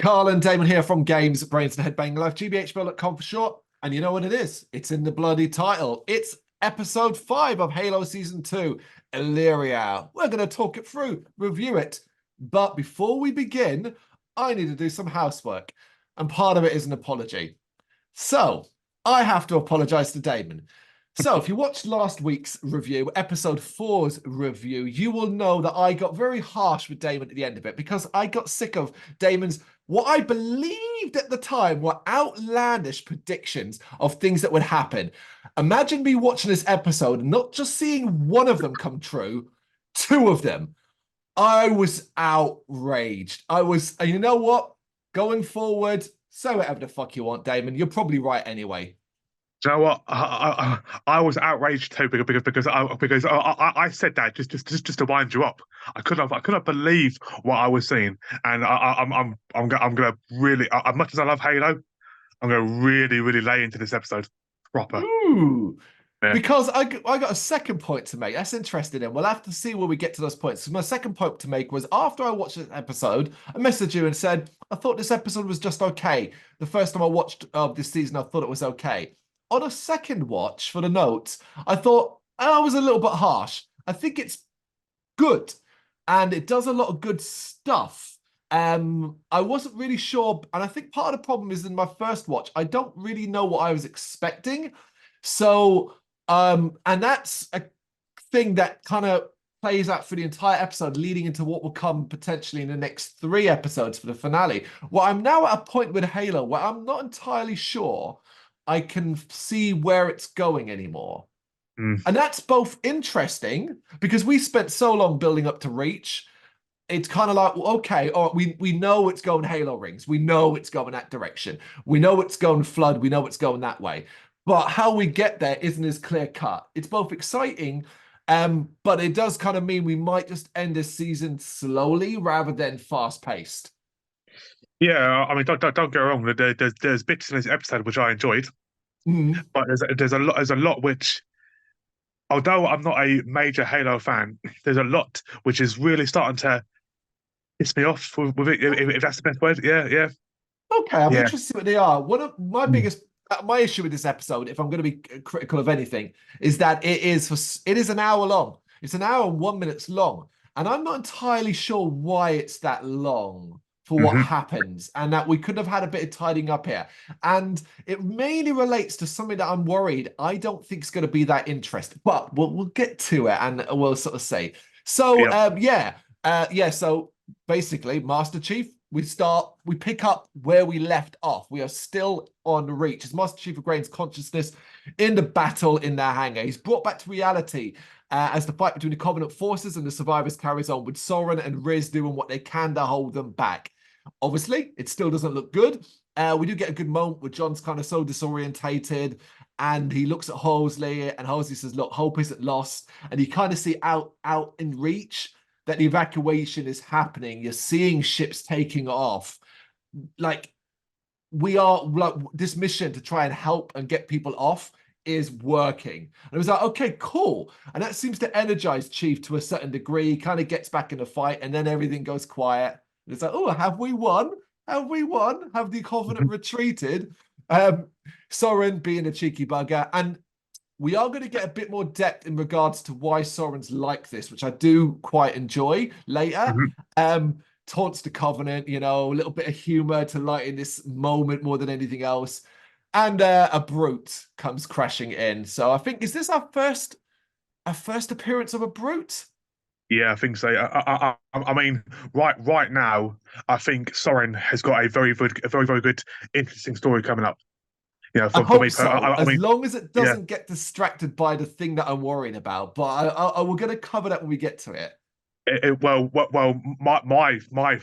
Carl and Damon here from Brrraains A Head-Banging Life, gbhblofficial for short. And you know what it is? It's in the bloody title. It's episode 5 of Halo Season 2, Aleria. We're going to talk it through, review it. But before we begin, I need to do some housework. And part of it is an apology. So, I have to apologize to Damon. So, if you watched last week's review, episode 4's review, you will know that I got very harsh with Damon at the end of it because I got sick of Damon's, what I believed at the time were outlandish predictions of things that would happen. Imagine me watching this episode and not just seeing one of them come true, 2 of them. I was outraged. And you know what? Going forward, say whatever the fuck you want, Damon. You're probably right anyway. Do you know what? I was outraged too because I said that just to wind you up. I couldn't believe what I was seeing, and I'm gonna really, as much as I love Halo, I'm gonna really lay into this episode proper. Ooh. Yeah. Because I got a second point to make. That's interesting. And we'll have to see where we get to those points. So my second point to make was after I watched this episode, I messaged you and said, I thought this episode was just okay. The first time I watched this season, I thought it was okay. On a second watch for the notes, I thought I was a little bit harsh. I think it's good. And it does a lot of good stuff. I wasn't really sure. And I think part of the problem is in my first watch, I don't really know what I was expecting. So... and that's a thing that kind of plays out for the entire episode, leading into what will come potentially in the next 3 episodes for the finale. Well, I'm now at a point with Halo where I'm not entirely sure I can see where it's going anymore. And that's both interesting because we spent so long building up to Reach. It's kind of like, okay, all right, we know it's going Halo rings. We know it's going that direction. We know it's going Flood. We know it's going that way. But how we get there isn't as clear cut. It's both exciting, but it does kind of mean we might just end this season slowly rather than fast paced. Yeah, I mean, don't get me wrong. There's bits in this episode which I enjoyed, Mm. but there's a lot which, although I'm not a major Halo fan, there's a lot which is really starting to piss me off with it, if that's the best word. Yeah, Okay, I'm yeah. interested to see what they are. One of my biggest my issue with this episode, if I'm going to be critical of anything, is that it is an hour long. It's an hour and 1 minute long, and I'm not entirely sure why it's that long for what Mm-hmm. happens, and that we could have had a bit of tidying up here. And it mainly relates to something that I'm worried I don't think is going to be that interesting, but we'll get to it and we'll sort of say. So Yeah. So basically, Master Chief. We pick up where we left off. We are still on Reach. As Master Chief regains consciousness in the battle in their hangar. He's brought back to reality as the fight between the Covenant forces and the survivors carries on, with Soren and Riz doing what they can to hold them back. Obviously, it still doesn't look good. We do get a good moment where John's kind of so disorientated, and he looks at Halsey, and Halsey says, look, hope isn't lost. And you kind of see out in Reach that the evacuation is happening. You're seeing ships taking off. Like, we are, like, this mission to try and help and get people off is working. And it was like, okay, cool. And that seems to energize Chief to a certain degree. He kind of gets back in the fight, and then everything goes quiet. And it's like, oh, have we won? Have we won? Have the Covenant retreated? Soren being a cheeky bugger. And we are going to get a bit more depth in regards to why Soren's like this, which I do quite enjoy later. Mm-hmm. Taunts the Covenant, a little bit of humor to lighten this moment more than anything else. And a brute comes crashing in. So I think, is this our first appearance of a brute? Yeah, I think so. I mean, right now, I think Soren has got a very good, interesting story coming up. I For hope me, so, I as mean, long as it yeah. doesn't get distracted by the thing that I'm worrying about. But we're going to cover that when we get to it. Well, my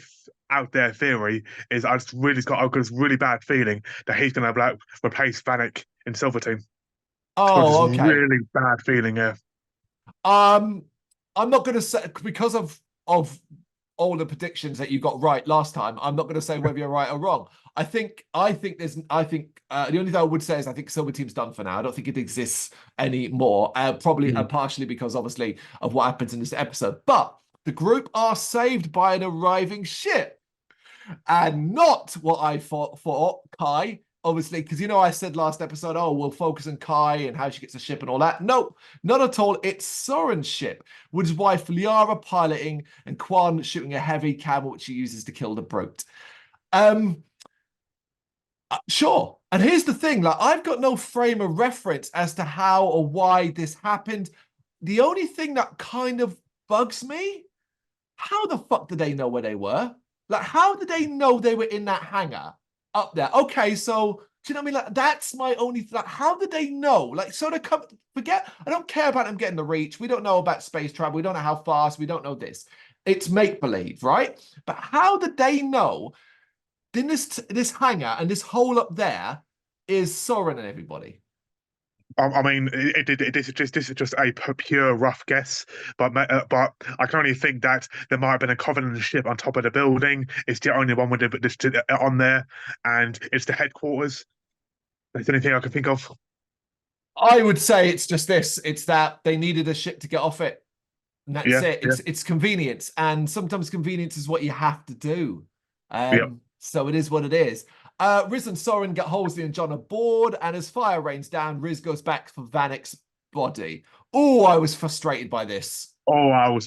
out there theory is I've got this really bad feeling that he's going to like replace Vanek in Silver Team. Got this Oh, okay. really bad feeling. Yeah. Um, I'm not going to say, because of all the predictions that you got right last time, I'm not going to say whether you're right or wrong. The only thing I would say is I think Silver Team's done for now. I don't think it exists anymore. Probably Mm. partially because obviously of what happens in this episode. But the group are saved by an arriving ship. And not what I thought Kai, obviously, because I said last episode, oh, we'll focus on Kai and how she gets a ship and all that. No, not at all. It's Soren's ship, with his wife Liara piloting and Quan shooting a heavy camel, which she uses to kill the brute. Sure. And here's the thing, like, I've got no frame of reference as to how or why this happened. The only thing that kind of bugs me, how the fuck did they know where they were? Like, how did they know they were in that hangar up there? Okay, so do you know what I mean? Like, that's my only, like, how did they know? Like, so to come, forget, I don't care about them getting the reach. We don't know about space travel. We don't know how fast. We don't know this. It's make-believe, right? But how did they know then this hangar and this hole up there is Soren and everybody? I mean, this is just a pure rough guess, but I can only think that there might have been a Covenant ship on top of the building. It's the only one with this on there, and it's the headquarters. That's the only thing I can think of. I would say it's just this. It's that they needed a ship to get off it. And that's Yeah, it. yeah, It's convenience. And sometimes convenience is what you have to do. yeah. So it is what it is. Riz and Soren get Halsey and John aboard, and as fire rains down, Riz goes back for Vanek's body. Oh, I was frustrated by this. Oh, I was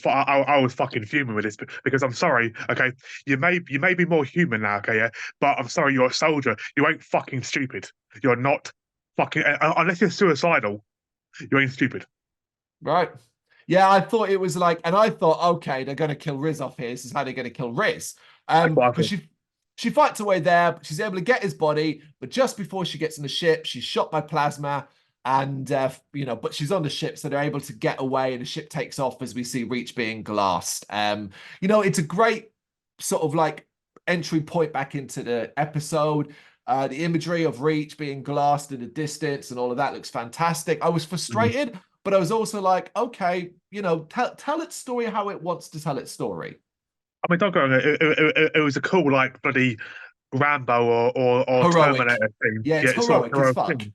fucking fuming with this because I'm sorry, okay. You may be more human now, okay, yeah. But I'm sorry, you're a soldier. You ain't fucking stupid. You're not fucking unless you're suicidal. You ain't stupid. Right. Yeah, I thought it was like, and I thought, okay, they're going to kill Riz off here. This is how they're going to kill Riz. That's what I Because thought. she fights her way there, but she's able to get his body. But just before she gets in the ship, she's shot by plasma, and but she's on the ship, so they're able to get away, and the ship takes off as we see Reach being glassed. It's a great sort of like entry point back into the episode. The imagery of Reach being glassed in the distance and all of that looks fantastic. I was Mhm. frustrated, but I was also like, okay, tell its story how it wants to tell its story. I mean, don't go wrong. It was a cool, like, bloody Rambo or Heroic. Terminator thing. Yeah, Yeah, it's it's sort of heroic as heroic fuck. thing,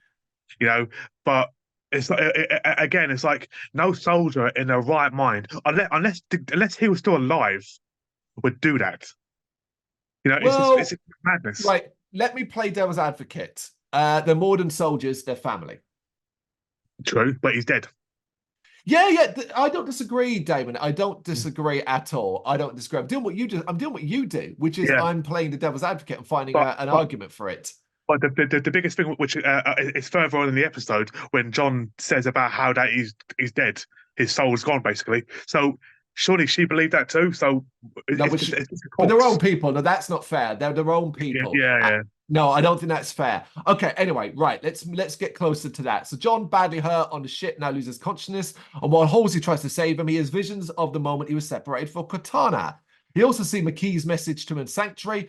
you know. But it's like again, it's like no soldier in their right mind, unless he was still alive, would do that. You know, it's Well, madness. right, let me play devil's advocate. They're more than soldiers, they're family. True, but he's dead. Yeah, yeah, I don't disagree, Damon. I don't disagree at all. I don't disagree. I'm doing what you do, which is Yeah, I'm playing the devil's advocate and finding but out an but argument for it. but the biggest thing, which is further on in the episode, when John says about how that he's dead, his soul's gone basically. So surely she believed that too. So No, it's just a but their own corpse. people. No, that's not fair. They're their own Yeah, people. yeah, No, I don't think that's fair. Okay, anyway, right. Let's get closer to that. So John, badly hurt on the ship, now loses consciousness, and while Halsey tries to save him, he has visions of the moment he was separated from Cortana. He also sees McKee's message to him in Sanctuary,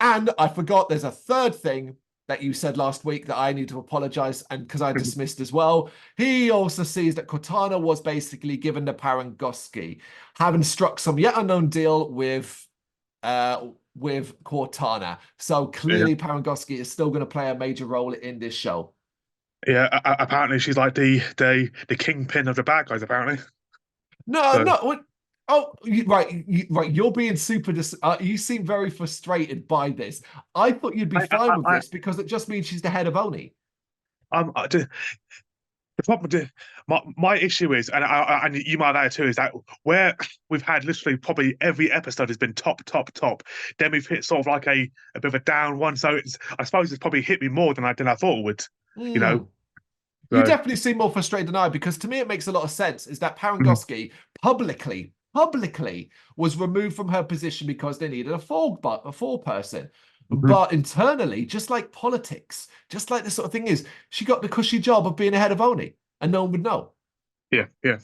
and I forgot there's a third thing that you said last week that I need to apologize and because I yeah. dismissed as well. He also sees that Cortana was basically given to Parangoski, having struck some yet unknown deal with Cortana. So Yeah. clearly Parangoski is still going to play a major role in this show. Yeah, apparently she's like the kingpin of the bad guys. Apparently, No, so no. Oh, right, right. You're being super. You seem very frustrated by this. I thought you'd be I, fine with I, this because it just means she's the head of Oni. the problem, my issue is, and you might have that too, is that where we've had literally probably every episode has been top, top, top. Then we've hit sort of like a bit of a down one. So I suppose it's probably hit me more than I thought it would. You know, Hmm. You so definitely seem more frustrated than I because to me it makes a lot of sense. Is that mhm, Parangoski publicly was removed from her position because they needed a fall person. mhm. But internally, just like politics, just like this sort of thing is, she got the cushy job of being a head of Oni, and no one would know. Yeah, yeah.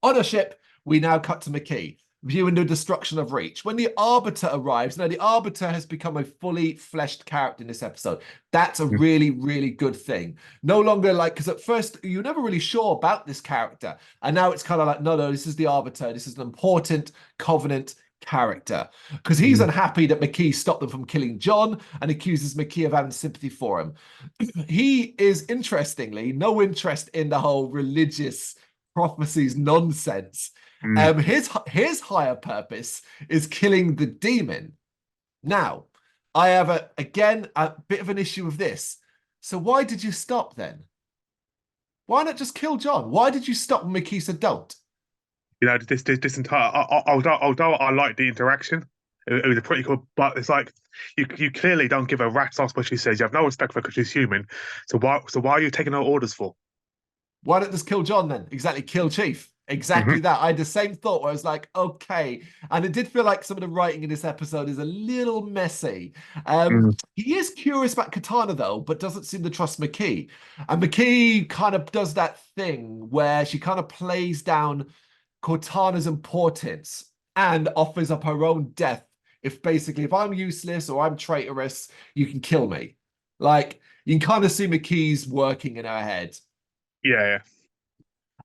On a ship, we now cut to McKee, viewing the destruction of Reach. When the Arbiter arrives, now the Arbiter has become a fully fleshed character in this episode. That's a Mm. really, really good thing. No longer like, because at first you're never really sure about this character. And now it's kind of like, no, this is the Arbiter. This is an important Covenant character. Because he's Mm. unhappy that McKee stopped them from killing John and accuses McKee of having sympathy for him. He is, interestingly, no interest in the whole religious prophecies nonsense. Mm. His higher purpose is killing the demon. Now, I have again a bit of an issue with this. So why did you stop then? Why not just kill John? Why did you stop when Mickey said don't? You know, this entire although I like the interaction, it was a pretty cool. But it's like you clearly don't give a rat's ass what she says. You have no respect for her because she's human. So why are you taking her orders for? Why not just kill John then? Exactly, kill Chief. Hmm. Exactly that. I had the same thought where I was like, okay. And it did feel like some of the writing in this episode is a little messy. Mm. He is curious about Katana though, but doesn't seem to trust McKee. And McKee kind of does that thing where she kind of plays down Cortana's importance and offers up her own death. If I'm useless or I'm traitorous, you can kill me. Like you can kind of see McKee's working in her head. Yeah,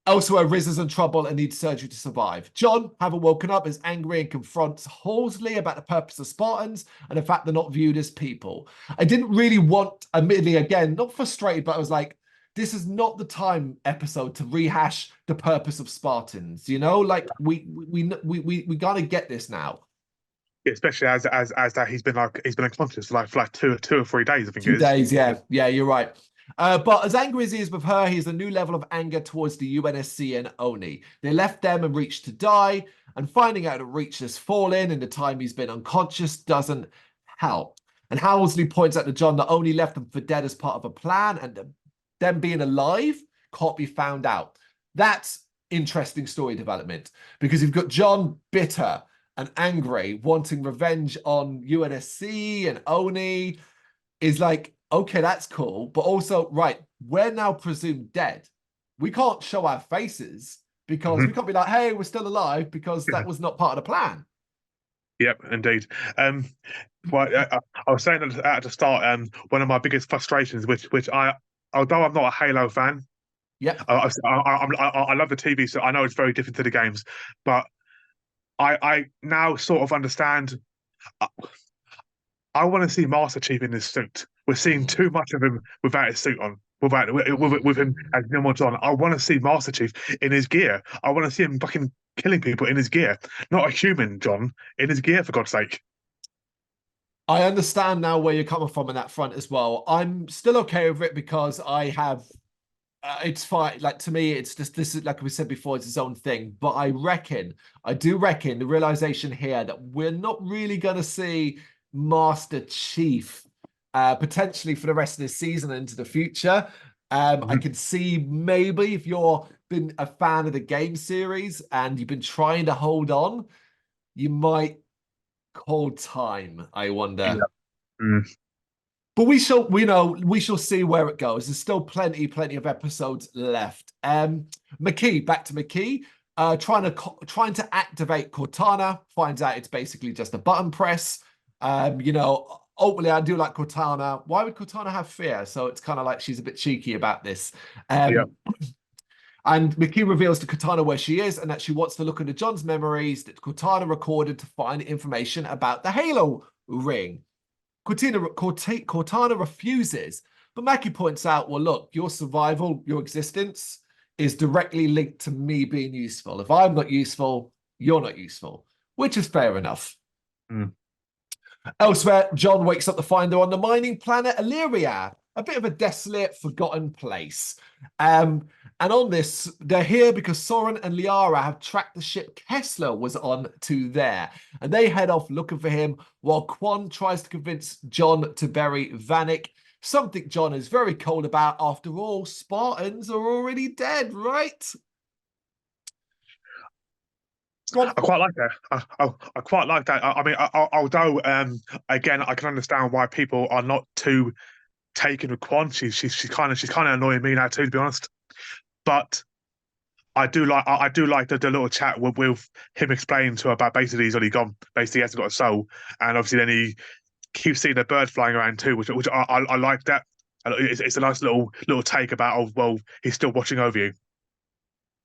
Elsewhere, Riz is in trouble and needs surgery to survive. John, having woken up, is angry and confronts Halsey about the purpose of Spartans and the fact they're not viewed as people. I didn't really want, admittedly, again, not frustrated, but I was like, this is not the time episode to rehash the purpose of Spartans. You know, like we gotta get this now. yeah. Especially as that he's been unconscious for like two or 3 days, I think it Two is. days, yeah. Yeah, you're right. But as angry as he is with her, he has a new level of anger towards the UNSC and Oni. They left them and Reach to die, and finding out that Reach has fallen in the time he's been unconscious doesn't help. And Housley points out to John that Oni left them for dead as part of a plan, and them being alive can't be found out. That's interesting story development because you've got John bitter and angry, wanting revenge on UNSC and Oni is like, okay, that's cool. But also, right, we're now presumed dead. We can't show our faces because we Hmm. can't be like, hey, we're still alive because that was not part of the plan. Yep, indeed. Um, well, I was saying at the start, one of my biggest frustrations, which although I'm not a Halo fan, Yep. I love the TV, so I know it's very different to the games, but I now sort of understand. I, I want to see Master Chief in his suit. We're seeing too much of him without his suit on, with him as normal John. I want to see Master Chief in his gear. I want to see him fucking killing people in his gear, not a human John in his gear, for God's sake. I understand now where you're coming from in that front as well. I'm still okay with it because I have it's fine. Like to me, it's just this is like we said before, it's its own thing. But I do reckon the realization here that we're not really gonna see Master Chief potentially for the rest of this season and into the future. I Mhm. can see maybe if you're been a fan of the game series and you've been trying to hold on, you might call time, I wonder. Yeah. Mm. But we shall see where it goes. There's still plenty of episodes left. McKee, back to McKee, trying to activate Cortana, finds out it's basically just a button press. Ultimately, I do like Cortana. Why would Cortana have fear? So it's kind of like she's a bit cheeky about this. Yeah. Um, and McKee reveals to Cortana where she is and that she wants to look into John's memories that Cortana recorded to find information about the Halo ring. Cortana refuses, but Mackie points out, well, look, your survival, your existence is directly linked to me being useful. If I'm not useful, you're not useful, which is fair enough. Mm. Elsewhere, John wakes up to find her on the mining planet Aleria, a bit of a desolate, forgotten place. And on this, they're here because Soren and Liara have tracked the ship Kessler was on to there. And they head off looking for him while Quan tries to convince John to bury Vanek, something John is very cold about. After all, Spartans are already dead, right? Go I quite like that. I quite like that. I mean, although again, I can understand why people are not too taken with Quan. She's kind of annoying me now too, to be honest. But I do like the little chat with him explaining to her about basically he's already gone. Basically, he hasn't got a soul, and obviously then he keeps seeing a bird flying around too, which I like that. And it's a nice little take about well, he's still watching over you.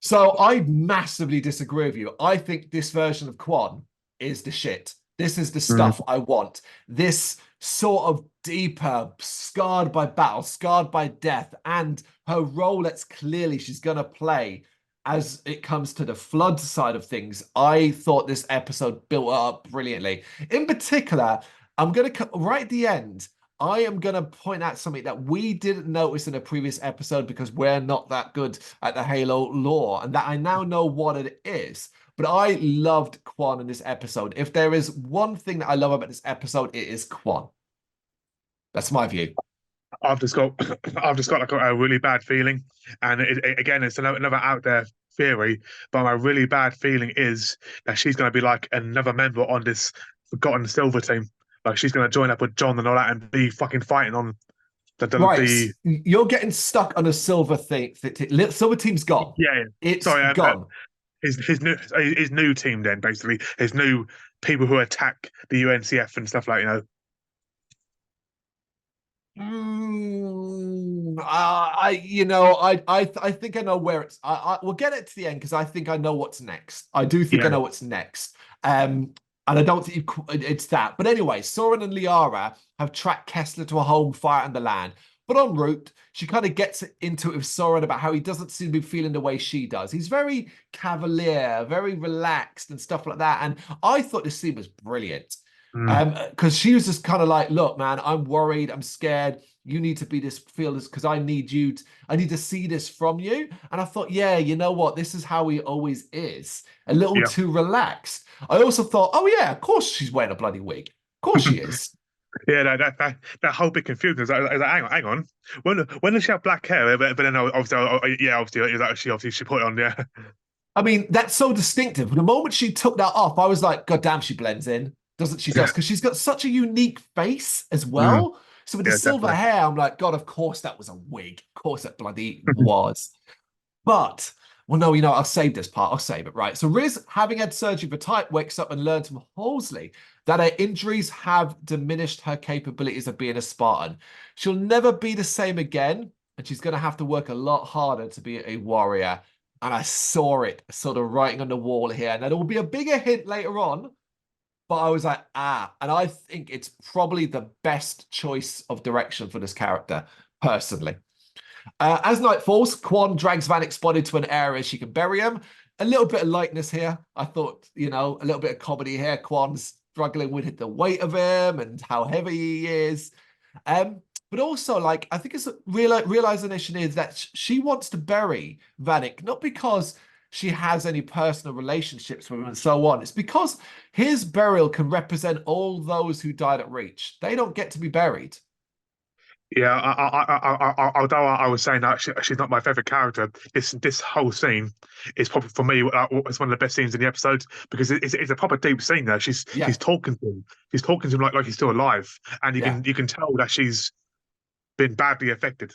So I massively disagree with you. I think this version of Quan is the shit. This is the Mm. stuff I want. This sort of deeper, scarred by battle, scarred by death, and her role that's clearly she's going to play as it comes to the flood side of things. I thought this episode built up brilliantly. In particular, I'm going to right at the end. I am going to point out something that we didn't notice in a previous episode because we're not that good at the Halo lore, and that I now know what it is. But I loved Quan in this episode. If there is one thing that I love about this episode, it is Quan. That's my view. I've just got I've just got like a really bad feeling, and again, it's another out there theory, but my really bad feeling is that she's going to be like another member on this forgotten Silver team. Like she's going to join up with John and all that and be fucking fighting on Right, the you're getting stuck on a silver thing. Silver team's gone. yeah. It's Sorry, gone. his new team then basically his new people who attack the UNCF and stuff like I think I know where it's. We'll get it to the end because I think I know what's next. I do think I yeah know what's next. And I don't think it's that. But anyway, Soren and Liara have tracked Kessler to a home far out on the land. But en route, she kind of gets into it with Soren about how he doesn't seem to be feeling the way she does. He's very cavalier, very relaxed and stuff like that. And I thought this scene was brilliant. mm, Because she was just kind of like, look, man, I'm worried, I'm scared. You need to be this, feel this, because I need I need to see this from you. And I thought, yeah, you know what? This is how he always is. A little yeah. too relaxed. I also thought, oh yeah, of course she's wearing a bloody wig. Of course she is. Yeah, that whole bit confusion. I was like, hang on. When does she have black hair? But then obviously, yeah, obviously, it was actually obviously she put it on. Yeah, I mean, that's so distinctive. The moment she took that off, I was like, God damn, she blends in, doesn't she? yeah, Just because she's got such a unique face as mm, well. So with the yeah, silver definitely. hair, I'm like, God, of course that was a wig. Of course it bloody was. But, well, no, I'll save this part. I'll save it, right? So Riz, having had surgery for type, wakes up and learns from Halsey that her injuries have diminished her capabilities of being a Spartan. She'll never be the same again, and she's going to have to work a lot harder to be a warrior. And I saw it sort of writing on the wall here. And there will be a bigger hint later on, but I was like, and I think it's probably the best choice of direction for this character, personally. As night falls, Quan drags Vanek's body to an area she can bury him. A little bit of lightness here. I thought, a little bit of comedy here. Quan's struggling with the weight of him and how heavy he is. But also, like, I think it's a realization is that she wants to bury Vanek, not because she has any personal relationships with him and so on. It's because his burial can represent all those who died at Reach. They don't get to be buried. Yeah, although I was saying that she's not my favorite character, this whole scene is probably for me it's one of the best scenes in the episode because it's a proper deep scene there. Yeah, she's talking to him like he's still alive, and yeah. you can tell that she's been badly affected.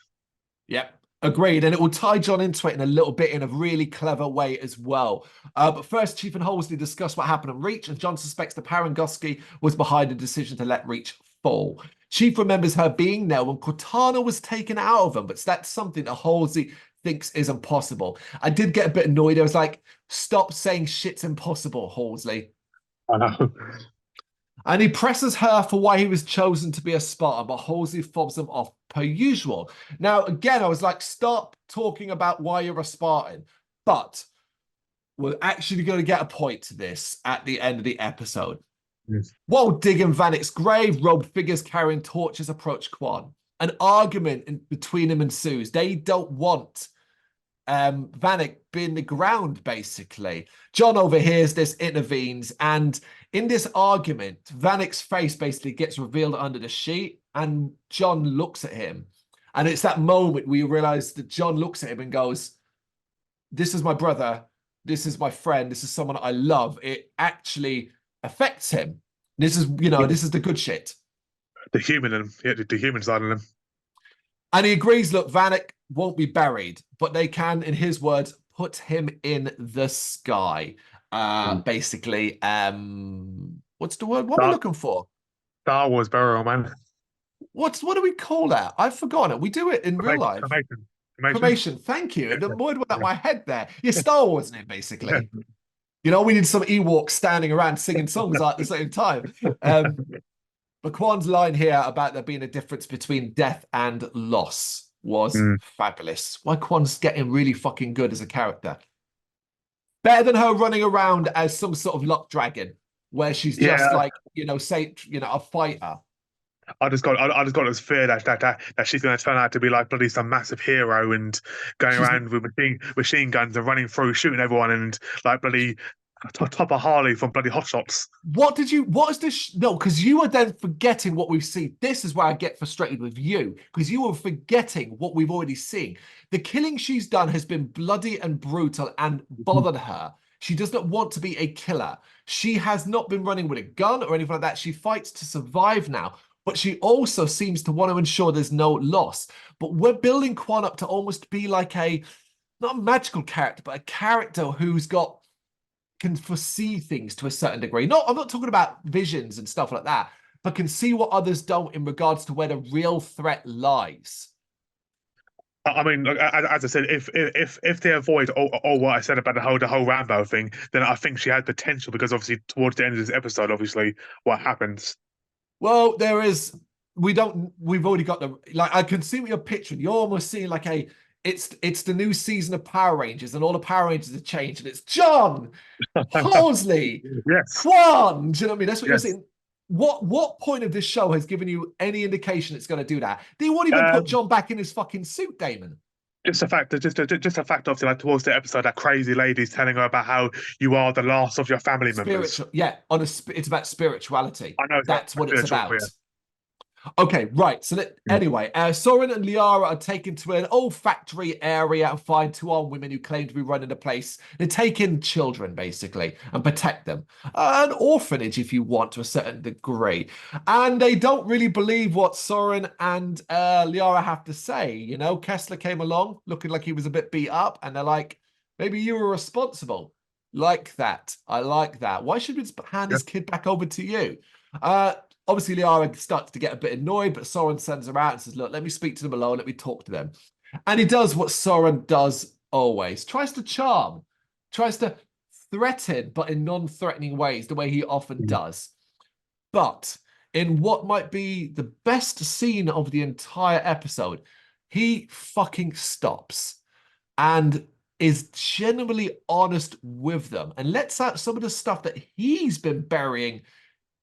Yep. Agreed. And it will tie John into it in a little bit in a really clever way as well. But first, Chief and Halsey discuss what happened on Reach, and John suspects the Parangoski was behind the decision to let Reach fall. Chief remembers her being there when Cortana was taken out of him, but that's something that Halsey thinks is impossible. I did get a bit annoyed. I was like, stop saying shit's impossible, Halsey. I know. And he presses her for why he was chosen to be a Spartan, but Halsey fobs him off per usual. Now, again, I was like, stop talking about why you're a Spartan. But we're actually going to get a point to this at the end of the episode. Yes. While digging Vanek's grave, robed figures carrying torches approach Quan. An argument between them ensues. They don't want Vanek being the ground, basically. John overhears this, intervenes, and in this argument, Vanek's face basically gets revealed under the sheet, and John looks at him. And it's that moment where you realize that John looks at him and goes, this is my brother, this is my friend, this is someone I love. It actually affects him. This is, Yeah. this is the good shit. The human in him, yeah, the human side of him. And he agrees, look, Vanek won't be buried, but they can, in his words, put him in the sky. Basically, what's the word? What am I Star, looking for? Star Wars burial, man. What do we call that? I've forgotten it. We do it in real life. Cremation. Cremation. Thank you. Yeah, The word went out yeah, my head there. Yeah, Star Wars, isn't it, yeah. basically? We need some Ewoks standing around singing songs at the same time. But Kwan's line here about there being a difference between death and loss was Mm. fabulous. Why Kwan's getting really fucking good as a character. Better than her running around as some sort of luck dragon. where she's just Yeah, like, say, a fighter. I just got this fear that she's going to turn out to be like bloody some massive hero and going She's around with machine guns and running through, shooting everyone, and like bloody top of Harley from bloody Hot Shots. what is this? No, because you are then forgetting what we've seen. This is where I get frustrated with you, because you are forgetting what we've already seen. The killing she's done has been bloody and brutal and bothered her. She does not want to be a killer. She has not been running with a gun or anything like that. She fights to survive now, but she also seems to want to ensure there's no loss. But we're building Quan up to almost be like not a magical character, but a character who's can foresee things to a certain degree. I'm not talking about visions and stuff like that, but can see what others don't in regards to where the real threat lies. I mean, as I said, if they avoid all what I said about the whole Rambo thing, then I think she had potential because obviously towards the end of this episode, obviously what happens. Well, we've already got I can see what you're picturing. You're almost seeing like it's the new season of Power Rangers and all the Power Rangers have changed and it's John, Halsey, Yes, Quan. Do you know what I mean? That's what you're yes. saying. What point of this show has given you any indication it's going to do that? They won't even put Um, John back in his fucking suit, Damon. just the fact of like towards the episode, that crazy lady's telling her about how you are the last of your family members. Spiritual, yeah. It's about spirituality. I know it's not That's what it's spiritual, but about. Okay, right. So yeah. anyway, Soren and Liara are taken to an olfactory area and find two armed women who claim to be running the place. They take in children, basically, and protect them. An orphanage, if you want, to a certain degree. And they don't really believe what Soren and Liara have to say. Kessler came along looking like he was a bit beat up, and they're like, maybe you were responsible. Like that. I like that. Why should we hand Yeah. his kid back over to you? Obviously, Liara starts to get a bit annoyed, but Soren sends her out and says, look, let me speak to them alone. Let me talk to them. And he does what Soren does always. Tries to charm. Tries to threaten, but in non-threatening ways, the way he often does. But in what might be the best scene of the entire episode, he fucking stops and is genuinely honest with them and lets out some of the stuff that he's been burying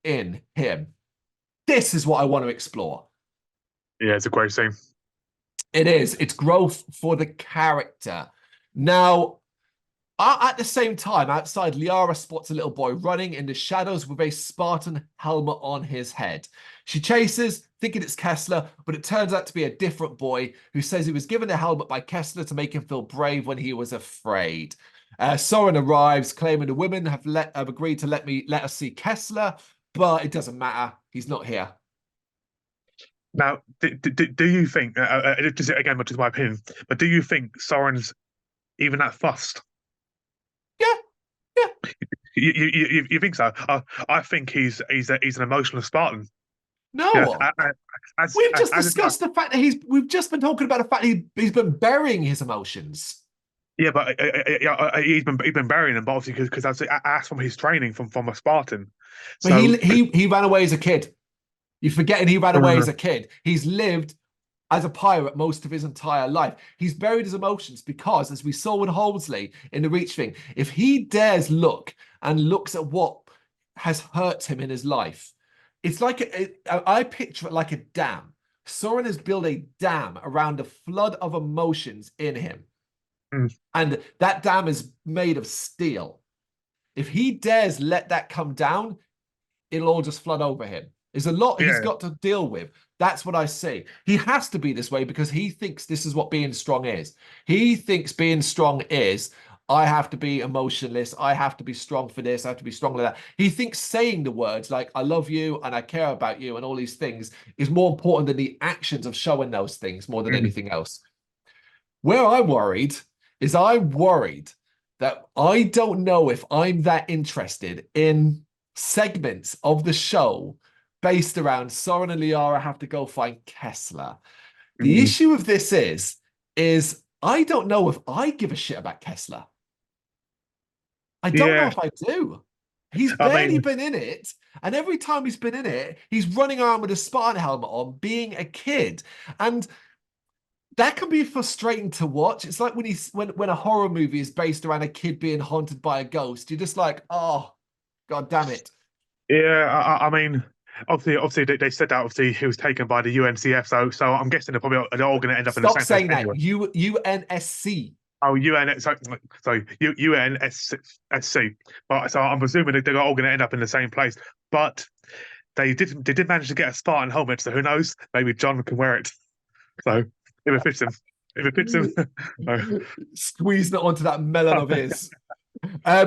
in him. This is what I want to explore. Yeah, it's a great scene. It is. It's growth for the character. Now, at the same time, outside, Liara spots a little boy running in the shadows with a Spartan helmet on his head. She chases, thinking it's Kessler, but it turns out to be a different boy who says he was given a helmet by Kessler to make him feel brave when he was afraid. Soren arrives, claiming the women have agreed to let us see Kessler, but it doesn't matter. He's not here. Now, do you think, just again, which is my opinion, but do you think Soren's even that fussed? Yeah, yeah. You think so? I think he's an emotional Spartan. Yeah, No. We've just discussed the fact that we've just been talking about the fact he's been burying his emotions. yeah, but he's been burying them, but obviously because that's from his training from a Spartan. But So he ran away as a kid. You're forgetting he ran away uh, as a kid. He's lived as a pirate most of his entire life. He's buried his emotions because, as we saw with Halsey in the Reach thing, if he dares look and looks at what has hurt him in his life, it's like I picture it like a dam. Soren has built a dam around a flood of emotions in him. mm, And that dam is made of steel. If he dares let that come down, it'll all just flood over him. There's a lot he's yeah, got to deal with. That's what I see. He has to be this way because he thinks this is what being strong is. He thinks being strong is, I have to be emotionless. I have to be strong for this. I have to be strong like that. He thinks saying the words like, I love you and I care about you and all these things is more important than the actions of showing those things more than mm, anything else. Where I'm worried that I don't know if I'm that interested in segments of the show based around Soren and Liara have to go find Kessler. The mm. issue of this is I don't know if I give a shit about Kessler. I don't know Yeah. if I do. He's I barely mean, been in it, and every time he's been in it, he's running around with a Spartan helmet on, being a kid. And that can be frustrating to watch. It's like when a horror movie is based around a kid being haunted by a ghost. You're just like, oh, god damn it. Yeah, I mean, obviously they said that obviously he was taken by the UNCF, so I'm guessing they're all going to end up in the Stop same place saying that. anyway. UNSC. Oh, sorry, UNSC. But so I'm assuming that they're all going to end up in the same place. But they did manage to get a Spartan helmet, so who knows? Maybe John can wear it. So if it fits him, if it fits him. No. Squeezing it onto that melon of his.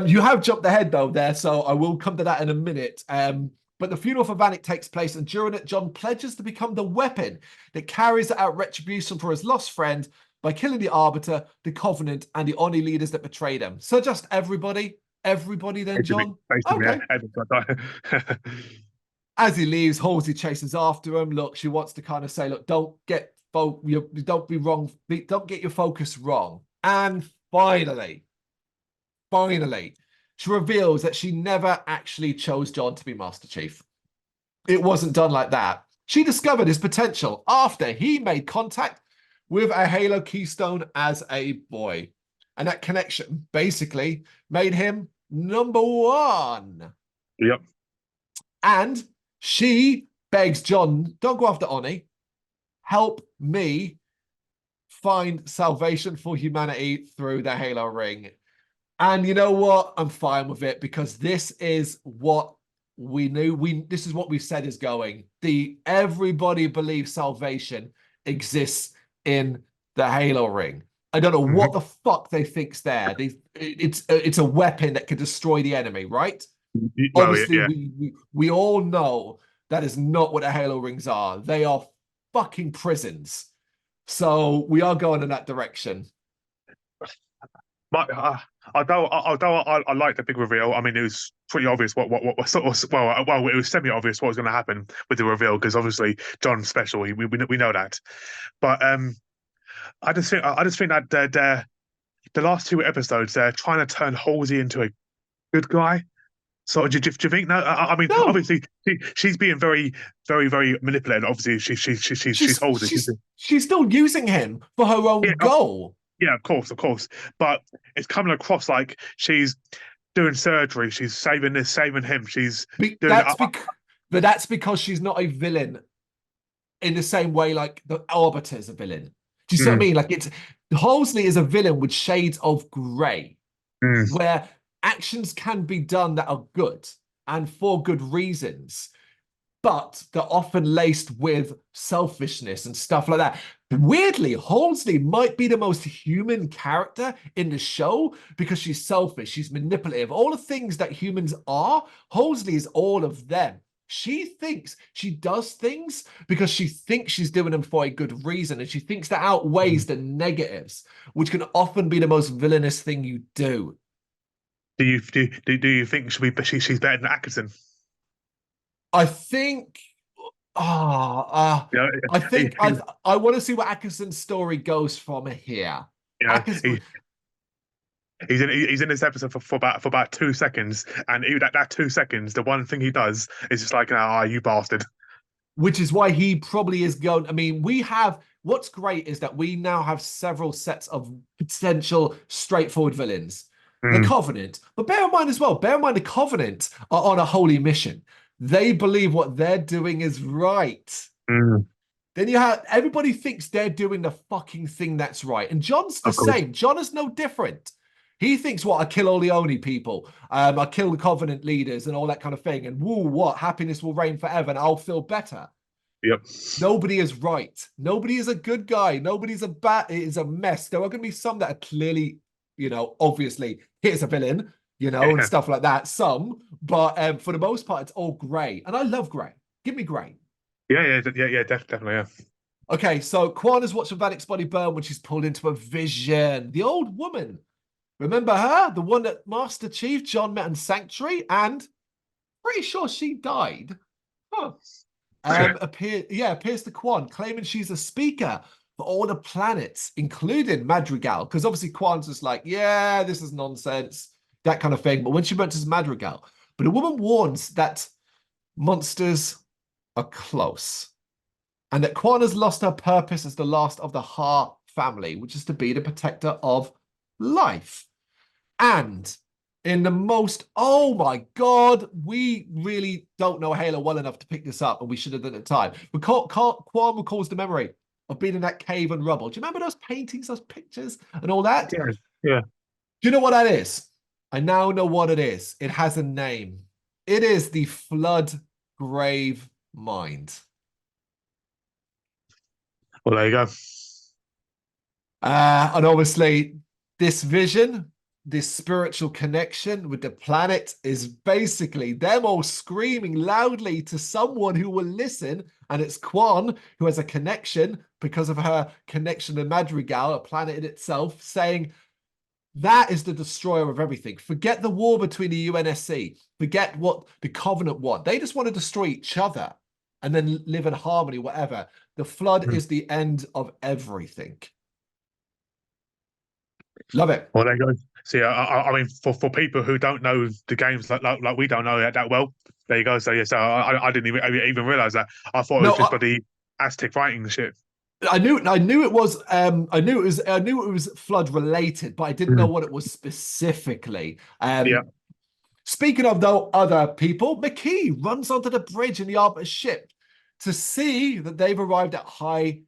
You have jumped ahead though there, so I will come to that in a minute. But the funeral for Vanek takes place, and during it, John pledges to become the weapon that carries out retribution for his lost friend by killing the Arbiter, the Covenant, and the Oni leaders that betrayed him. So just everybody then, John? Basically, Okay. yeah. Everyone's gonna die. As he leaves, Halsey chases after him. Look, she wants to kind of say, look, don't be wrong, don't get your focus wrong. And finally, she reveals that she never actually chose John to be Master Chief. It wasn't done like that. She discovered his potential after he made contact with a Halo Keystone as a boy. And that connection basically made him #1. Yep. And she begs John, don't go after Oni. Help me find salvation for humanity through the Halo ring. And you know what? I'm fine with it because this is what we knew. This is what we've said is going. Everybody believes salvation exists in the Halo ring. I don't know what the fuck they think's there. It's a weapon that can destroy the enemy, right? Well, Obviously, yeah. we all know that is not what the Halo rings are. They are fucking prisons. So we are going in that direction. But although I like the big reveal, I mean, it was pretty obvious what sort of well, it was semi-obvious what was going to happen with the reveal because obviously John's special. We know that, but I just think that the last two episodes they're trying to turn Halsey into a good guy. So do you think that? I mean, No, obviously she's being very manipulated. Obviously she's Halsey. she's still using him for her Yeah, own goal. yeah, of course. But it's coming across like she's doing surgery. She's saving this, saving him. She's doing. But that's because she's not a villain in the same way like the Arbiter is a villain. Do you see what I Mm, mean? Like it's Halsey is a villain with shades of grey, mm. where actions can be done that are good and for good reasons, but they're often laced with selfishness and stuff like that. Weirdly, Halsey might be the most human character in the show because she's selfish, she's manipulative, all the things that humans are. Halsey is all of them. She does things because she thinks she's doing them for a good reason, and she thinks that outweighs the negatives, which can often be the most villainous thing you do. Do you think she's better than Atkinson? I think Yeah, I think I want to see where Atkinson's story goes from here. yeah. Atkinson, He's in this episode for about 2 seconds, and that 2 seconds, the one thing he does is just like, ah, you bastard. which is why he probably is going. I mean, what's great is that we now have several sets of potential straightforward villains. The Mm, Covenant, but bear in mind as well, bear in mind the Covenant are on a holy mission. They believe what they're doing is right. mm, Then you have everybody thinks they're doing the fucking thing that's right. And John's the of course. same. John is no different. He thinks, what, I kill all the Oni people, I kill the Covenant leaders and all that kind of thing. And woo, what, happiness will reign forever and I'll feel better. Yep. Nobody is right. Nobody is a good guy. Nobody's it is a mess. There are going to be some that are clearly, obviously, here's a villain, and Yeah. stuff like that. Some, but for the most part, it's all grey. And I love grey. Give me grey. Yeah. Definitely. Yeah. Okay, so Kwan is watching Vanek's body burn when she's pulled into a vision. The old woman. Remember her? The one that Master Chief John met in Sanctuary? And pretty sure she died. Huh. Appears to Kwan, claiming she's a speaker for all the planets, including Madrigal. Because obviously Kwan's just like, yeah, this is nonsense, that kind of thing. But when she mentions Madrigal, but the woman warns that monsters are close, and that Kwan has lost her purpose as the last of the Ha family, which is to be the protector of life. And in the most, oh my God, we really don't know Halo well enough to pick this up, and we should have done it at the time. Quan recalls the memory of being in that cave and rubble. Do you remember those paintings, those pictures, and all that? Yeah, yeah. Do you know what that is? I now know what it is. It has a name. It is the Flood Grave Mind. Well, there you go. And obviously, this vision, this spiritual connection with the planet is basically them all screaming loudly to someone who will listen. And it's Quan who has a connection because of her connection to Madrigal, a planet in itself, saying, that is the destroyer of everything. Forget the war between the UNSC. Forget what the Covenant want. They just want to destroy each other and then live in harmony, whatever. The flood is the end of everything. Love it. Well, there you go. See, I mean, for people who don't know the games like we don't know it that well, there you go. So yeah, so I didn't even realize that. I thought it was just bloody Aztec writing shit. I knew it was I knew it was flood related, but I didn't know what it was specifically. Yeah. Speaking of though other people, McKee runs onto the bridge in the Arbiter's ship to see that they've arrived at High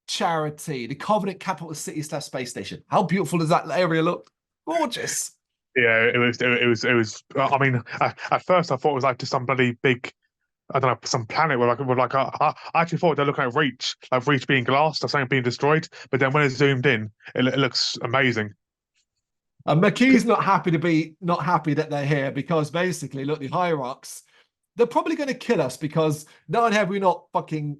Charity, the Covenant capital city / space station. How beautiful does that area look? Gorgeous. Yeah, it was. I mean, at first I thought it was like just some bloody big, I don't know, some planet with like I actually thought they're looking at Reach, like Reach being glassed or something being destroyed. But then when it's zoomed in, it looks amazing. And McKee's not happy that they're here because basically, look, the Hierarchs, they're probably going to kill us because not only have we not fucking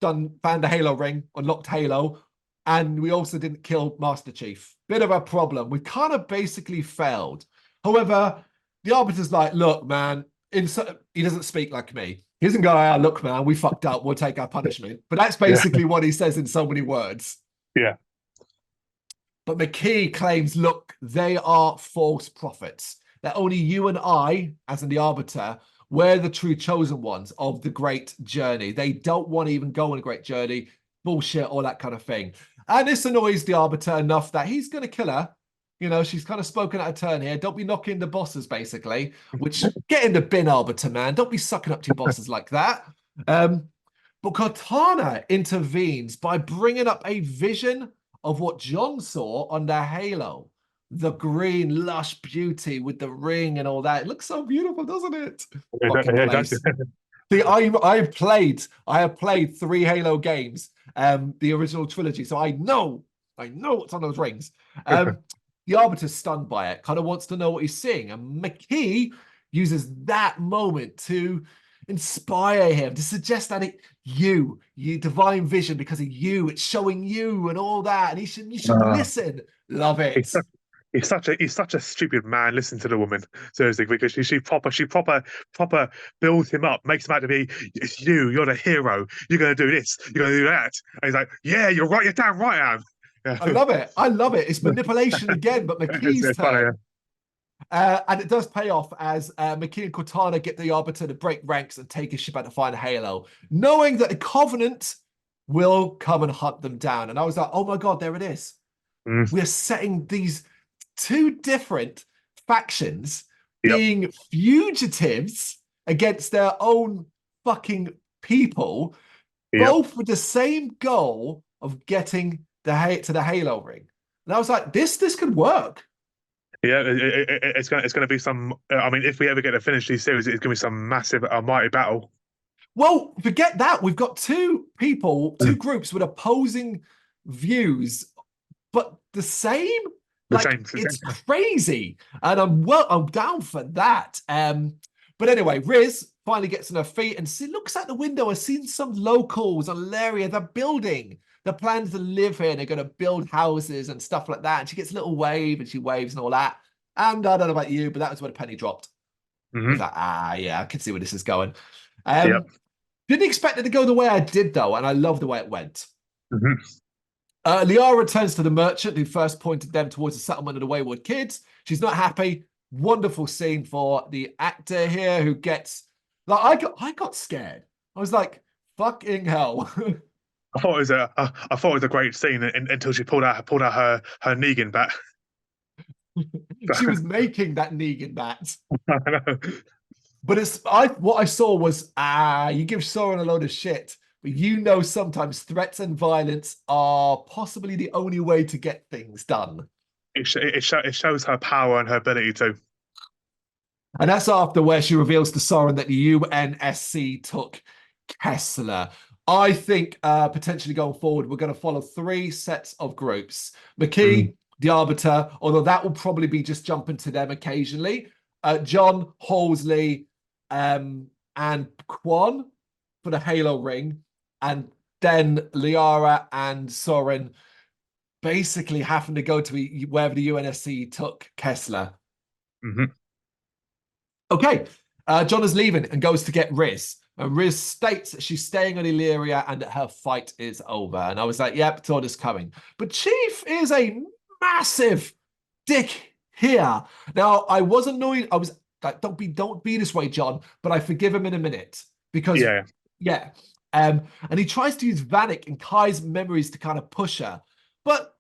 found the Halo ring, unlocked Halo, and we also didn't kill Master Chief. Bit of a problem. We kind of basically failed. However, the Arbiter's like, look, man, he doesn't speak like me. He doesn't go, ah, look, man, we fucked up. We'll take our punishment. But that's basically what he says in so many words. Yeah. But McKee claims, look, they are false prophets. That only you and I, as in the Arbiter, we're the true chosen ones of the great journey. They don't want to even go on a great journey. Bullshit, all that kind of thing. And this annoys the Arbiter enough that he's going to kill her. You know, she's kind of spoken out of turn here. Don't be knocking the bosses, basically. Which, get in the bin, Arbiter, man. Don't be sucking up to your bosses like that. But Cortana intervenes by bringing up a vision of what John saw on the Halo. The green, lush beauty with the ring and all that. It looks so beautiful, doesn't it? See, I have played 3 Halo games, the original trilogy, so I know what's on those rings. The Arbiter's stunned by it, kind of wants to know what he's seeing, and McKee uses that moment to inspire him, to suggest that you divine vision because of you, it's showing you and all that, and you should listen. Love it. He's such a stupid man. Listen to the woman, seriously, because she proper builds him up, makes him out to be, it's you're the hero. You're gonna do this, you're gonna do that. And he's like, yeah, you're right, you're damn right, I am. Yeah. I love it. It's manipulation again, but McKee's turn. And it does pay off as McKee and Cortana get the Arbiter to break ranks and take his ship out to find Halo, knowing that the Covenant will come and hunt them down. And I was like, oh my God, there it is. We're setting these 2 different factions being fugitives against their own fucking people, both with the same goal of getting to the Halo ring. And I was like, this could work. Yeah, it's gonna be some. I mean, if we ever get to finish these series, it's gonna be some massive, mighty battle. Well, forget that. We've got 2 groups with opposing views, but the same. It's crazy, and I'm down for that. But anyway, Riz finally gets on her feet and looks out the window and sees some locals on Aleria. They're building. They're planning to live here. And they're going to build houses and stuff like that. And she gets a little wave and she waves and all that. And I don't know about you, but that was where the penny dropped. I was like, yeah, I can see where this is going. Didn't expect it to go the way I did, though, and I love the way it went. Liara returns to the merchant who first pointed them towards the settlement of the wayward kids. She's not happy. Wonderful scene for the actor here who gets like I got scared. I was like, fucking hell. I thought it was a great scene until she pulled out her Negan bat. She was making that Negan bat. I know. But what I saw was you give Soren a load of shit, but sometimes threats and violence are possibly the only way to get things done. It shows her power and her ability to. And that's after where she reveals to Soren that the UNSC took Kessler. I think potentially going forward, we're going to follow 3 sets of groups. Mm, McKee, the Arbiter, although that will probably be just jumping to them occasionally. John, Halsey, and Quan for the Halo ring. And then Liara and Soren basically having to go to wherever the UNSC took Kessler. mhm. Okay, John is leaving and goes to get Riz. And Riz states that she's staying on Aleria and that her fight is over. And I was like, yep, told us coming. But Chief is a massive dick here. Now, I was annoyed. I was like, don't be this way, John. But I forgive him in a minute because, Yeah. yeah. And he tries to use Vanek and Kai's memories to kind of push her. But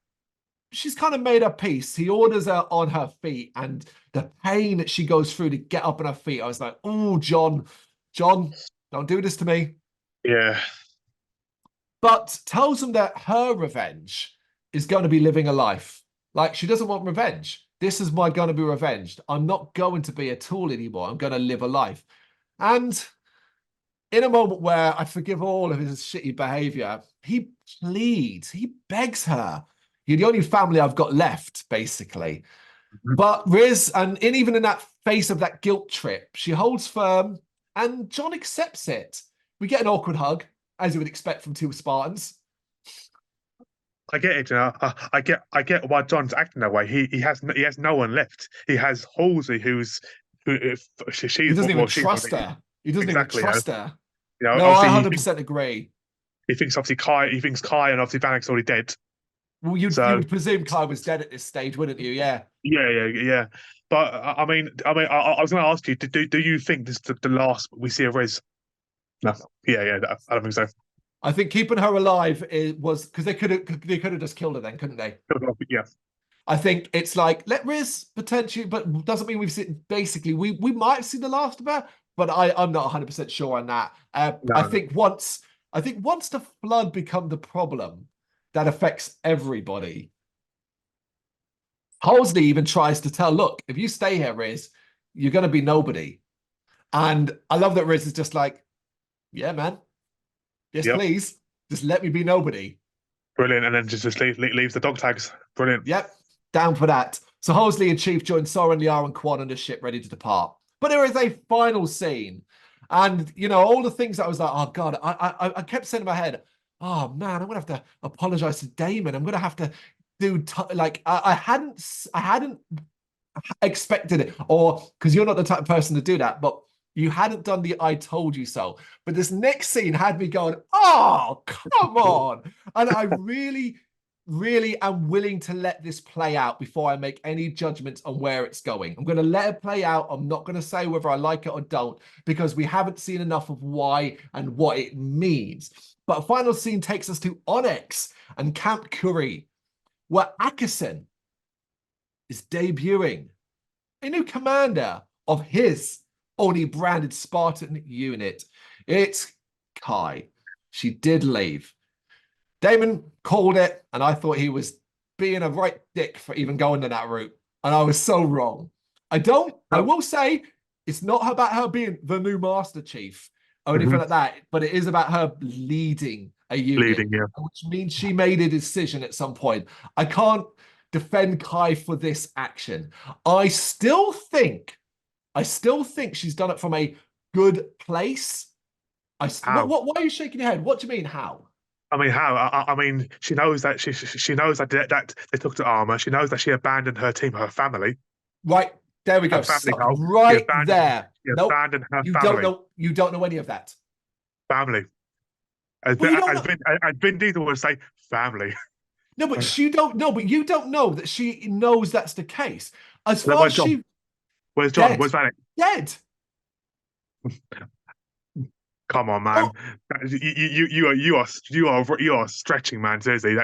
she's kind of made her peace. He orders her on her feet, and the pain that she goes through to get up on her feet, I was like, oh, John, don't do this to me. Yeah. But tells him that her revenge is going to be living a life. Like, she doesn't want revenge. This is my going to be revenged. I'm not going to be a tool anymore. I'm going to live a life. And in a moment where I forgive all of his shitty behavior, he pleads, he begs her. You're the only family I've got left, basically. Mhm. But Riz, and even in that face of that guilt trip, she holds firm, and John accepts it. We get an awkward hug, as you would expect from 2 Spartans. I get it, you know. I get why John's acting that way. He has no one left. He has Halsey, who if He she's doesn't even she's trust her. He doesn't even exactly. trust her. You know, No, I obviously 100% agree. he thinks obviously Kai and obviously Vanek's already dead. Well, you So would presume Kai was dead at this stage, wouldn't you? Yeah. yeah. But I was going to ask you, do you think this is the last we see of Riz? No. No. Yeah. I don't think so. I think keeping her alive was because they could have just killed her then, couldn't they? Yeah. I think it's like let Riz potentially, but doesn't mean we've seen. Basically, we might see the last of her, but I'm not 100% sure on that. I No. think once the flood become the problem that affects everybody, Halsey even tries to tell, look, if you stay here, Riz, you're going to be nobody. And I love that Riz is just like, yeah, man, yes, Yep. please, just let me be nobody. Brilliant. And then just leaves the dog tags. Brilliant. Yep, down for that. So Halsey and Chief join Soren, Liara, and Quan on the ship ready to depart. But there is a final scene. And, all the things that I was like, oh, God, I kept saying in my head, oh, man, I'm going to have to apologize to Damon. I'm going to have to do, I hadn't expected it, or because you're not the type of person to do that, but you hadn't done the I told you so. But this next scene had me going, oh, come on. And I really, really am willing to let this play out before I make any judgments on where it's going. I'm going to let it play out. I'm not going to say whether I like it or don't, because we haven't seen enough of why and what it means. But a final scene takes us to Onyx and Camp Curry, where Ackerson is debuting a new commander of his only branded Spartan unit. It's Kai. She did leave. Damon called it, and I thought he was being a right dick for even going to that route. And I was so wrong. I will say, it's not about her being the new Master Chief or anything like that, but it is about her leading a unit, Leading, yeah. which means she made a decision at some point. I can't defend Kai for this action. I still think she's done it from a good place. How? Why are you shaking your head? What do you mean, how? I mean, how? I mean, she knows that she knows that they took to armor. She knows that she abandoned her team, her family, Right, there we her go. family Stop home. right there. She Nope, abandoned her you don't family. know. You don't know any of that. Family. As Well, Vin, you don't as know. Vin, as Vin Diesel would say, family. No, but you don't know. But you don't know that she knows that's the case. As Then far where's as John? she Where's John? dead, Where's Vanek? dead. Come on, man. Oh, You are stretching, man. Seriously.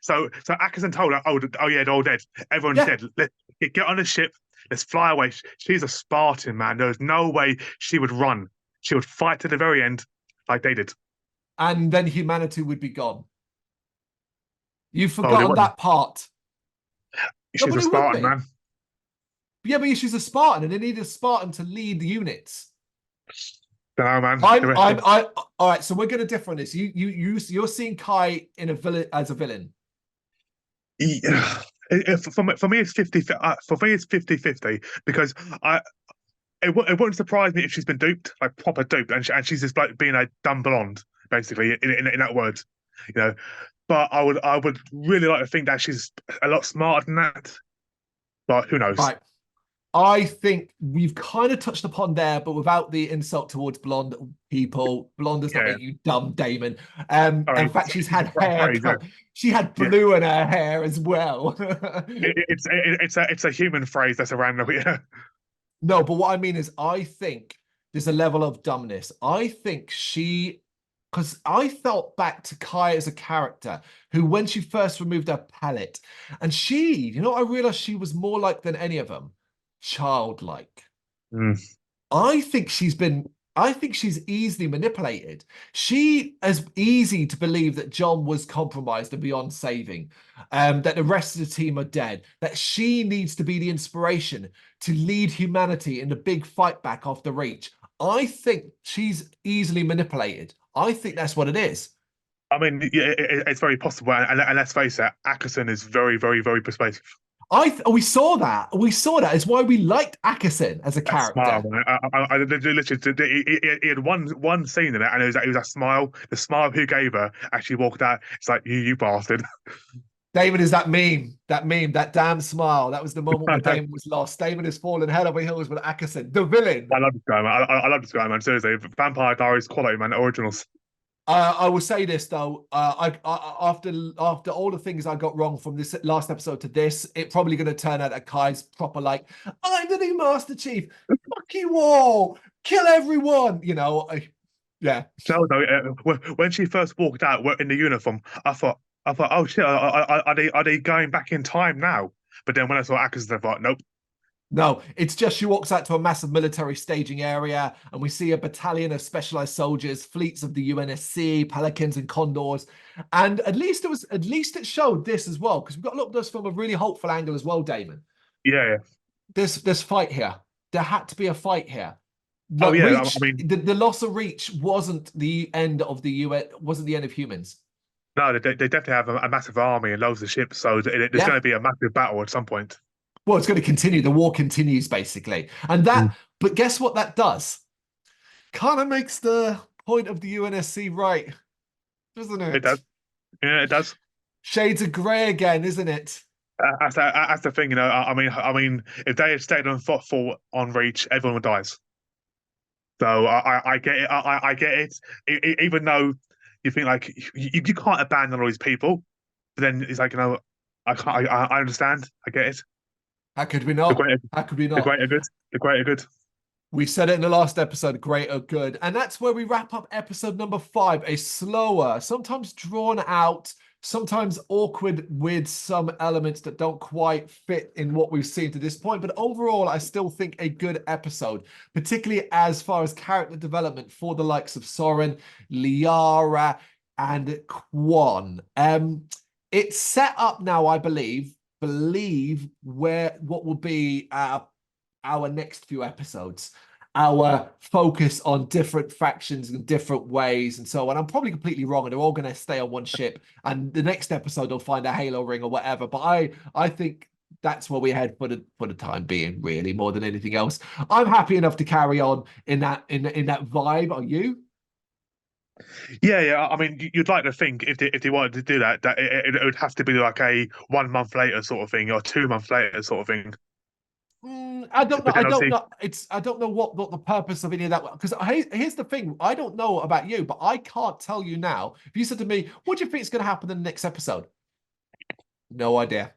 So Atkinson told her, oh yeah, they're all dead. Everyone's yeah. dead. Let's get on a ship. Let's fly away. She's a Spartan, man. There's no way she would run. She would fight to the very end, like they did. And then humanity would be gone. You've Oh, they forgotten wouldn't. that part. No, She's but a it would Spartan, be. man. Yeah, but she's a Spartan, and they need a Spartan to lead the units. No, man. The I'm, rest I'm, of I. All right, so we're going to differ on this. You're seeing Kai in a villain as a villain. yeah. For me, it's 50. For me, it's 50-50 because I it wouldn't surprise me if she's been duped, like proper duped, and she's just like being a dumb blonde, basically, in that word, you know. But I would really like to think that she's a lot smarter than that. But who knows? Right. I think we've kind of touched upon there, but without the insult towards blonde people. Blonde does not Yeah. make you dumb, Damon. All In right. fact, she's It's had a rough hair. phrase. Yeah. She had Yeah. blue in her hair as well. It's a human phrase that's around. Yeah. No, but what I mean is, I think there's a level of dumbness. I think she, because I felt back to Kai as a character who, when she first removed her palette, and she, I realized she was more like than any of them, childlike. Mm. I think she's easily manipulated. She is easy to believe that John was compromised and beyond saving, that the rest of the team are dead, that she needs to be the inspiration to lead humanity in the big fight back off the Reach. I think she's easily manipulated. I think that's what it is. I mean, yeah, it's very possible, and let's face it, Ackerson is very, very, very persuasive. We saw that. We saw that. It's why we liked Ackerson as a That smile, character. man. I literally, he had one scene in it, and it was a smile. The smile who gave her actually walked out. It's like you bastard. Damon is that damn smile. That was the moment where Damon was lost. Damon is falling head over heels with Ackerson, the villain. I love this guy, man. I love this guy, man. Seriously, Vampire Diaries quality, man. Originals. I will say this though. After all the things I got wrong from this last episode to this, it's probably going to turn out that Kai's proper like, I'm the new Master Chief. Fuck you all. Kill everyone. Yeah. No, no. When she first walked out in the uniform, I thought, oh shit, are they going back in time now? But then when I saw Ackerson, I thought, nope. No, it's just she walks out to a massive military staging area, and we see a battalion of specialized soldiers, fleets of the UNSC, Pelicans and Condors. And at least it showed this as well, because we've got to look at this from a really hopeful angle as well, Damon. Yeah, yeah. This fight here. There had to be a fight here. Oh Like yeah. I Reach, mean, the loss of Reach wasn't the end of the UN, wasn't the end of humans. no, they definitely have a massive army and loads of ships, so there's Yeah. going to be a massive battle at some point. Well, it's going to continue. The war continues basically. Mm. But guess what that does? Kind of makes the point of the UNSC right, doesn't It it? does. Yeah, it does. Shades of grey again, isn't it? That's the thing, I mean, if they had stayed on fought on Reach, everyone would die. So I get it. I get it. Even though you think like you can't abandon all these people, but then it's like I can't. I understand. I get it. How could we The not? greater, How could we the not? greater good. The greater good. We said it in the last episode, great or good. And that's where we wrap up episode number 5. A slower, sometimes drawn out, sometimes awkward with some elements that don't quite fit in what we've seen to this point. But overall, I still think a good episode, particularly as far as character development for the likes of Soren, Liara, and Quan. It's set up now, I believe where what will be our next few episodes, our focus on different factions and different ways and so on. I'm probably completely wrong, and they're all going to stay on one ship. And the next episode, they'll find a Halo ring or whatever. But I think that's where we head for the time being, really, more than anything else. I'm happy enough to carry on in that vibe. Are you? Yeah, yeah. I mean, you'd like to think if they wanted to do that, that it would have to be like a 1 month later sort of thing or 2 months later sort of thing. I don't know. But I then don't obviously, know. I don't know what the purpose of any of that was. Because here's the thing. I don't know about you, but I can't tell you now. If you said to me, "What do you think is going to happen in the next episode?" No idea.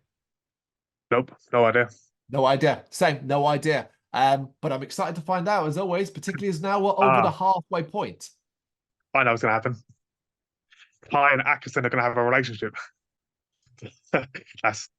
nope, no idea. No idea. Same. No idea. But I'm excited to find out as always, particularly as now we're over the Ah, halfway point. I know what's going to happen. Ty and Atkinson are going to have a relationship. that's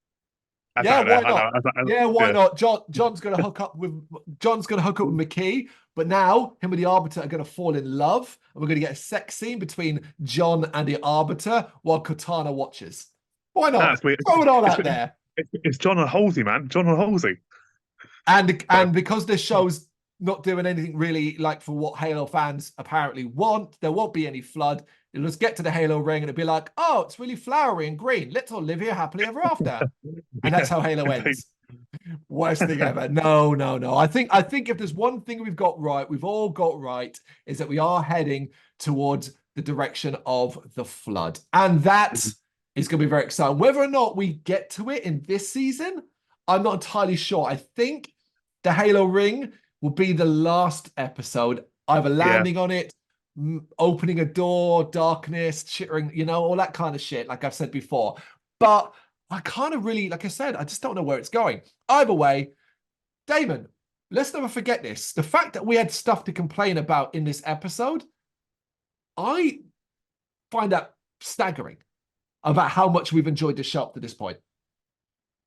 that's Yeah, out there. why I know. not? Yeah, why Yeah. not? John's gonna hook up with McKee, but now him and the Arbiter are gonna fall in love, and we're gonna get a sex scene between John and the Arbiter while Cortana watches. Why not? That's weird. Throw it all It's, out there. it's John and Halsey, man. John and Halsey. So, And because this show's not doing anything really like for what Halo fans apparently want, there won't be any flood. It'll just get to the Halo ring and it'll be like, oh, it's really flowery and green. Let's all live here happily ever after. And that's yeah, how Halo indeed. ends. Worst thing ever. No, no, no. I think if there's one thing we've got right, we've all got right, is that we are heading towards the direction of the flood. And that is going to be very exciting. Whether or not we get to it in this season, I'm not entirely sure. I think the Halo ring will be the last episode, either Yeah, landing on it, opening a door, darkness, chittering, all that kind of shit, like I've said before. But I kind of really, like I said, I just don't know where it's going. Either way, Damon, let's never forget this. The fact that we had stuff to complain about in this episode, I find that staggering about how much we've enjoyed the show up to this point.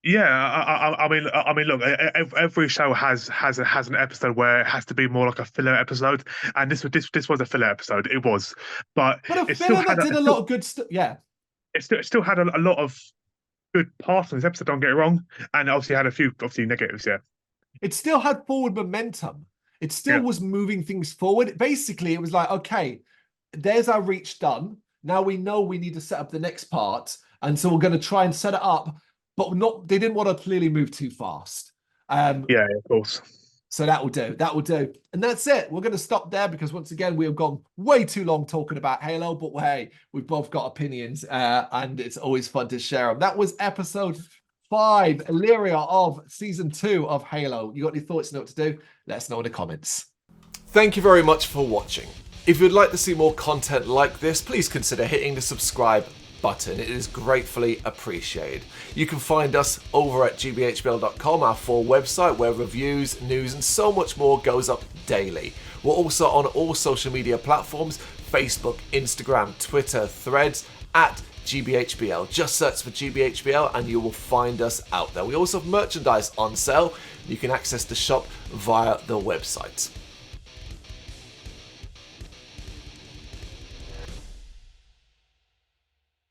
yeah. I mean, look. Every show has an episode where it has to be more like a filler episode, and this was a filler episode. It was, but But a it still filler had that did a lot of good stuff. Yeah. it still had a lot of good parts in this episode. Don't get it wrong, and obviously had a few obviously negatives. Yeah, It still had forward momentum. It still yeah, was moving things forward. Basically, it was like, okay, there's our reach done. Now we know we need to set up the next part. And so we're going to try and set it up, but not, they didn't want to clearly move too fast. yeah. Of course. So that will do. That will do. And that's it. We're going to stop there because once again, we have gone way too long talking about Halo, but hey, we've both got opinions and it's always fun to share them. That was episode 5, Aleria of season 2 of Halo. You got any thoughts? You know what to do? Let us know in the comments. Thank you very much for watching. If you'd like to see more content like this, please consider hitting the subscribe button. It is gratefully appreciated. You can find us over at gbhbl.com, our full website where reviews, news and so much more goes up daily. We're also on all social media platforms, Facebook, Instagram, Twitter, Threads, at gbhbl. Just search for gbhbl and you will find us out there. We also have merchandise on sale. You can access the shop via the website.